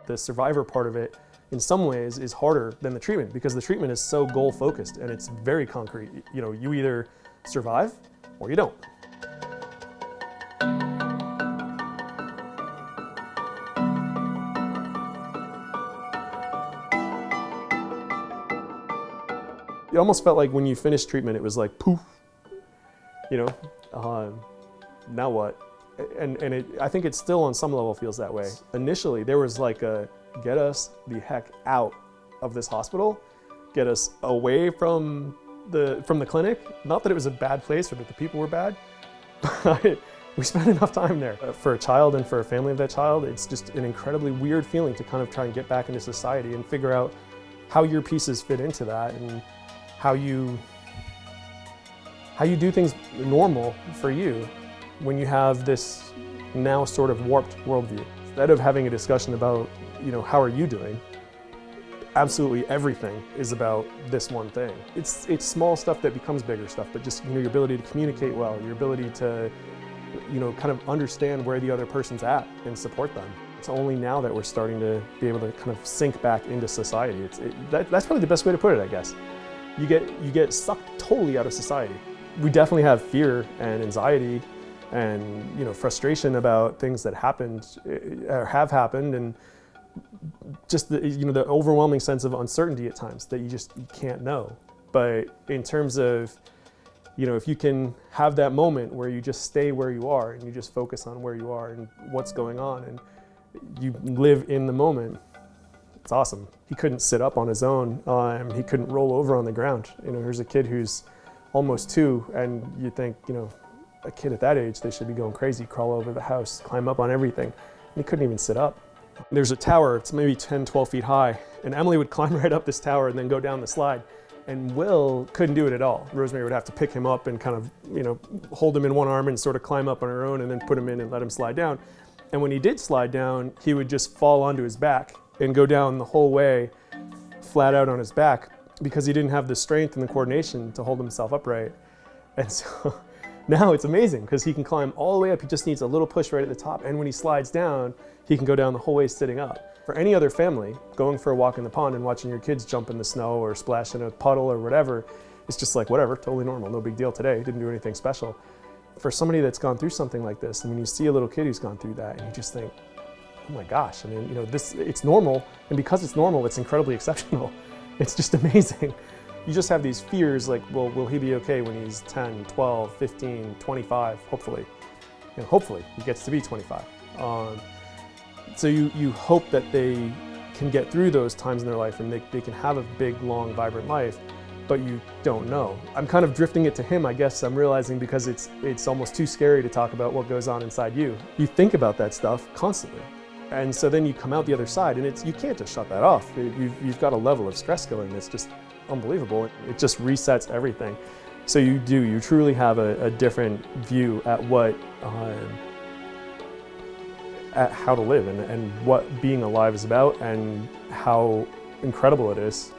The survivor part of it, in some ways, is harder than the treatment because the treatment is so goal focused and it's very concrete. You know, you either survive or you don't. It almost felt like when you finished treatment, it was like poof, you know, now what? And I think it still on some level feels that way. Initially, there was like a get us the heck out of this hospital, get us away from the clinic. Not that it was a bad place or that the people were bad, but we spent enough time there. For a child and for a family of that child, it's just an incredibly weird feeling to kind of try and get back into society and figure out how your pieces fit into that and how you do things normal for you when you have this now sort of warped worldview. Instead of having a discussion about, you know, how are you doing, absolutely everything is about this one thing. It's small stuff that becomes bigger stuff, but just, you know, your ability to communicate well, your ability to, you know, kind of understand where the other person's at and support them. It's only now that we're starting to be able to kind of sink back into society. That's probably the best way to put it, I guess. You get sucked totally out of society. We definitely have fear and anxiety and, you know, frustration about things that happened or have happened, and just the, you know, the overwhelming sense of uncertainty at times that you can't know. But in terms of, you know, if you can have that moment where you just stay where you are and you just focus on where you are and what's going on and you live in the moment, it's awesome. He couldn't sit up on his own. He couldn't roll over on the ground. You know, here's a kid who's almost 2, and you think, you know, a kid at that age, they should be going crazy, crawl over the house, climb up on everything. And he couldn't even sit up. There's a tower, it's maybe 10, 12 feet high, and Emily would climb right up this tower and then go down the slide. And Will couldn't do it at all. Rosemary would have to pick him up and kind of, you know, hold him in one arm and sort of climb up on her own and then put him in and let him slide down. And when he did slide down, he would just fall onto his back and go down the whole way flat out on his back because he didn't have the strength and the coordination to hold himself upright. And so now it's amazing because he can climb all the way up. He just needs a little push right at the top. And when he slides down, he can go down the whole way sitting up. For any other family, going for a walk in the pond and watching your kids jump in the snow or splash in a puddle or whatever, it's just like, whatever, totally normal, no big deal today, didn't do anything special. For somebody that's gone through something like this, and when you see a little kid who's gone through that, and you just think, oh my gosh, I mean, you know, it's normal, and because it's normal, it's incredibly exceptional. It's just amazing. You just have these fears like, well, will he be okay when he's 10, 12, 15, 25, hopefully. You know, hopefully, he gets to be 25. So you hope that they can get through those times in their life and they can have a big, long, vibrant life, but you don't know. I'm kind of drifting it to him, I guess I'm realizing, because it's almost too scary to talk about what goes on inside you. You think about that stuff constantly. And so then you come out the other side and you can't just shut that off. You've got a level of stress going that's just unbelievable. It just resets everything. So you truly have a different view at how to live and what being alive is about and how incredible it is.